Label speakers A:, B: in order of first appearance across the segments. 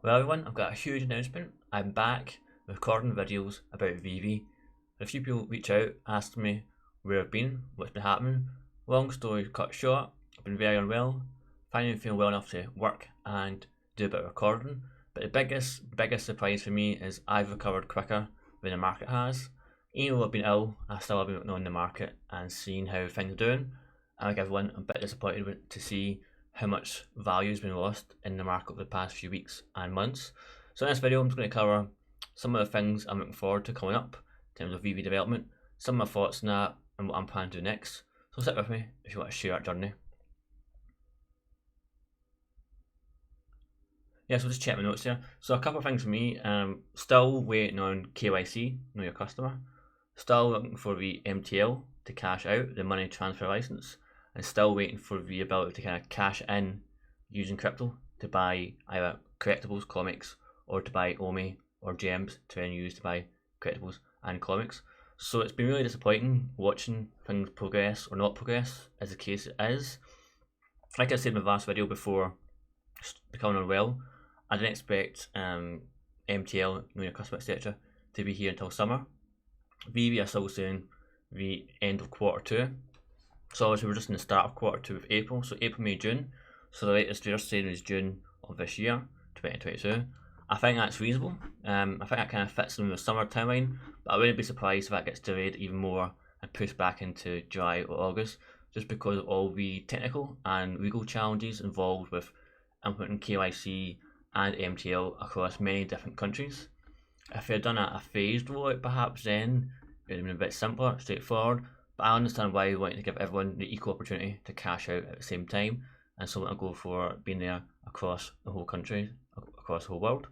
A: Well everyone, I've got a huge announcement. I'm back recording videos about VeVe. A few people reach out, asked me where I've been, what's been happening. Long story cut short, I've been very unwell, finally feeling well enough to work and do a bit of recording. But the biggest surprise for me is I've recovered quicker than the market has. Even though I've been ill, I still have been knowing the market and seeing how things are doing. And like everyone, I'm a bit disappointed to see how much value has been lost in the market over the past few weeks and months. So in this video I'm just going to cover some of the things I'm looking forward to coming up in terms of VeVe development, some of my thoughts on that and what I'm planning to do next. So stick with me if you want to share that journey. Yeah, so just check my notes here. So a couple of things for me, still waiting on KYC, know your customer. Still looking for the MTL to cash out, the money transfer license, and still waiting for the ability to kind of cash in using crypto to buy either collectibles, comics, or to buy ECOMI or gems to then use to buy collectibles and comics. So it's been really disappointing watching things progress or not progress as the case is. Like I said in my last video before becoming unwell, I didn't expect MTL, know your customer, etc. to be here until summer. VeVe are still saying the end of Q2. So obviously we're just in the start of Q2 of April. So April, May, June. So the latest they're saying is June of this year, 2022. I think that's reasonable. I think that kind of fits in the summer timeline, but I wouldn't be surprised if that gets delayed even more and pushed back into July or August, just because of all the technical and legal challenges involved with implementing KYC and MTL across many different countries. If they had done a phased rollout, perhaps then it would have been a bit simpler, straightforward. But I understand why we want to give everyone the equal opportunity to cash out at the same time, and so want to go for being there across the whole country, across the whole world.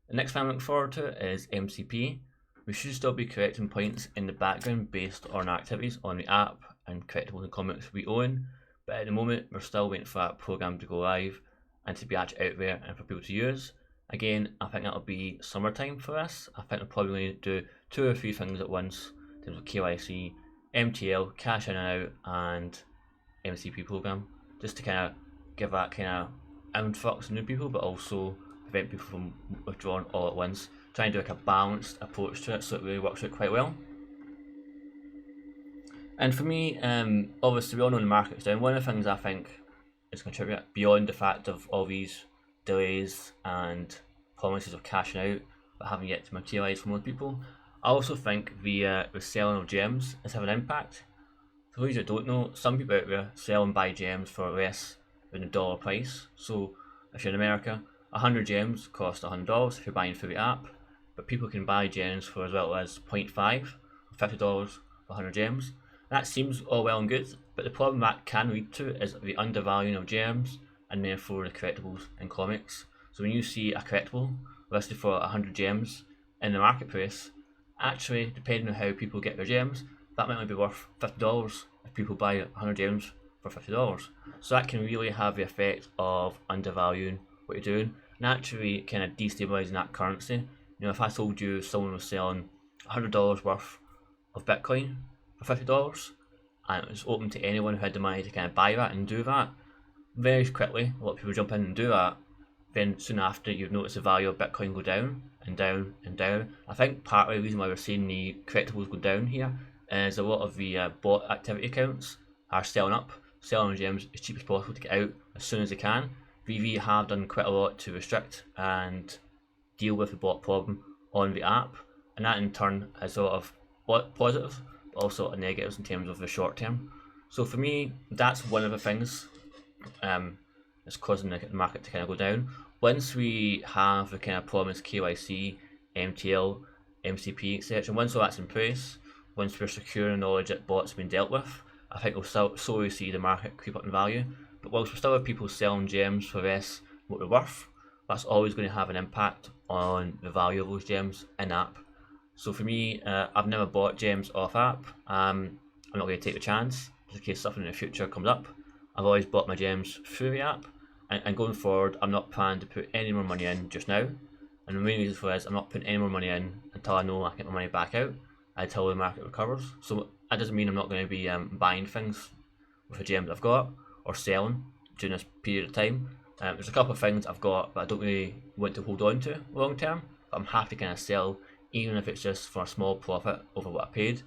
A: The next thing I'm looking forward to is MCP. We should still be collecting points in the background based on our activities on the app and collectibles and comics we own, but at the moment we're still waiting for that program to go live and to be actually out there and for people to use. Again, I think that'll be summertime for us. I think we'll probably do 2 or 3 things at once in terms of KYC, MTL, cash in and out, and MCP program, just to kind of give that kind of influx of new people, but also prevent people from withdrawing all at once. Try and do like a balanced approach to it so it really works out quite well. And for me, obviously we all know the market's down. One of the things I think is contribute beyond the fact of all these delays and promises of cashing out but haven't yet to materialise for most people, I also think the selling of gems is having an impact. For those that don't know, some people out there sell and buy gems for less than the dollar price. So if you're in America, 100 gems cost $100 if you're buying through the app, but people can buy gems for as little as 0.5 or $50 for 100 gems. That seems all well and good, but the problem that can lead to is the undervaluing of gems and therefore the collectibles and comics. So when you see a collectible listed for 100 gems in the marketplace, actually depending on how people get their gems, that might only be worth $50 if people buy 100 gems for $50. So that can really have the effect of undervaluing what you're doing and actually kind of destabilizing that currency. You know, if I told you someone was selling $100 worth of Bitcoin for $50 and it was open to anyone who had the money to kind of buy that and do that, very quickly a lot of people jump in and do that, then soon after you've noticed the value of Bitcoin go down and down and down. I think part of the reason why we're seeing the collectibles go down here is a lot of the bot activity accounts are selling gems as cheap as possible to get out as soon as they can. VeVe have done quite a lot to restrict and deal with the bot problem on the app, and that in turn has a lot of positives but also a lot of negatives in terms of the short term. So for me, that's one of the things that's causing the market to kind of go down. Once we have the kind of promised KYC, MTL, MCP, etc., once all that's in place, once we're secure in knowledge that bots have been dealt with, I think we'll slowly see the market creep up in value. But whilst we still have people selling gems for less what they're worth, that's always going to have an impact on the value of those gems in app. So for me, I've never bought gems off app. I'm not going to take the chance just in case something in the future comes up. I've always bought my gems through the app, and going forward, I'm not planning to put any more money in just now. And the main reason for this, I'm not putting any more money in until I know I can get my money back out, until the market recovers. So that doesn't mean I'm not going to be buying things with the gems I've got or selling during this period of time. There's a couple of things I've got that I don't really want to hold on to long term, but I'm happy to kind of sell, even if it's just for a small profit over what I paid.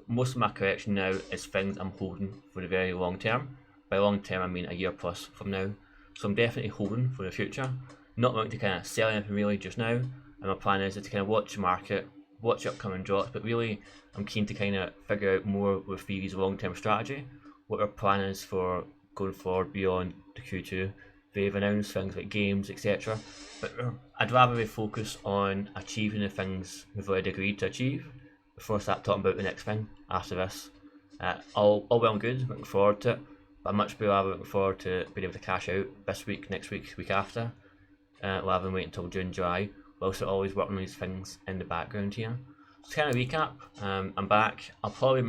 A: Most of my collection now is things I'm holding for the very long term. By long term, I mean a year plus from now. So I'm definitely holding for the future. Not wanting to kind of sell anything really just now. And my plan is to kind of watch the market, watch the upcoming drops, but really I'm keen to kind of figure out more with VeVe's long-term strategy, what our plan is for going forward beyond the Q2. They've announced things like games, etc. But I'd rather we focus on achieving the things we've already agreed to achieve before I start talking about the next thing after this. All well and good, looking forward to it, but I'm much rather looking forward to being able to cash out this week, next week, week after, rather than wait until June, July. We're also always working on these things in the background here. So to kind of recap, I'm back. I'll probably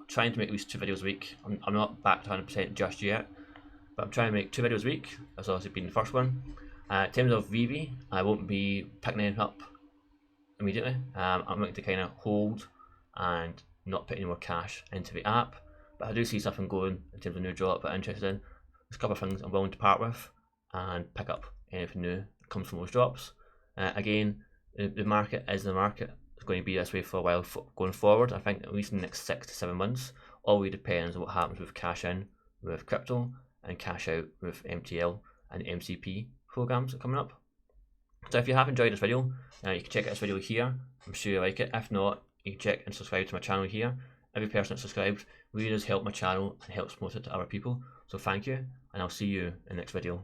A: trying to make at least 2 videos a week. I'm not back to 100% just yet, but I'm trying to make 2 videos a week. That's obviously been the first one. In terms of VeVe, I won't be picking anything up immediately. I'm going to kind of hold and not put any more cash into the app, but I do see something going in terms of new drop that I'm interested in. There's a couple of things I'm willing to part with and pick up anything new that comes from those drops. Again, the market is the market. It's going to be this way for a while going forward. I think at least in the next 6 to 7 months. All really depends on what happens with cash in with crypto and cash out with MTL and MCP programs that are coming up. So if you have enjoyed this video, you can check out this video here. I'm sure you like it. If not, you can check and subscribe to my channel here. Every person that subscribes really does help my channel and helps promote it to other people. So thank you, and I'll see you in the next video.